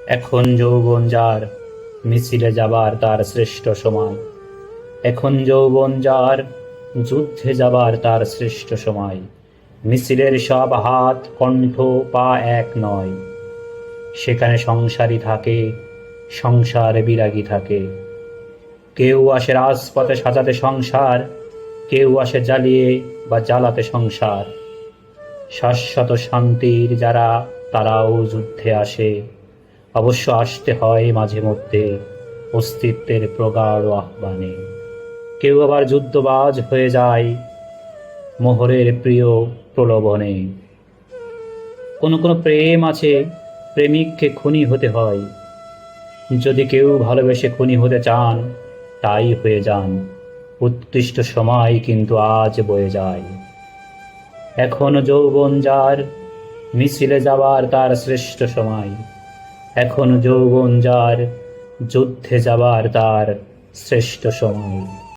এখন যৌবন যার, মিছিলে যাবার তার শ্রেষ্ঠ সময়। এখন যৌবন যার, যুদ্ধে যাবার তার শ্রেষ্ঠ সময়। মিছিলের সব হাত কণ্ঠ পা এক নয়। সেখানে সংসারী থাকে, সংসার বিরাগী থাকে। কেউ আসে রাজপথে সাজাতে সংসার, কেউ আসে জ্বালিয়ে বা জ্বালাতে সংসার। শাশ্বত শান্তির যারা, তারাও যুদ্ধে আসে। অবশ্য আসতে হয় মাঝে মধ্যে অস্তিত্বের প্রগাঢ় আহ্বানে। কেউ আবার যুদ্ধবাজ হয়ে যায় মোহরের প্রিয় প্রলোভনে। কোনো কোনো প্রেম আছে, প্রেমিককে খুনি হতে হয়। যদি কেউ ভালোবেসে খুনি হতে চান, তাই হয়ে যান। উৎকৃষ্ট সময় কিন্তু আজ বয়ে যায়। এখনো যৌবন যার, মিছিলে যাবার তার শ্রেষ্ঠ সময়। এখনো যৌবন যার, যুদ্ধে যাবার তার শ্রেষ্ঠ সময়।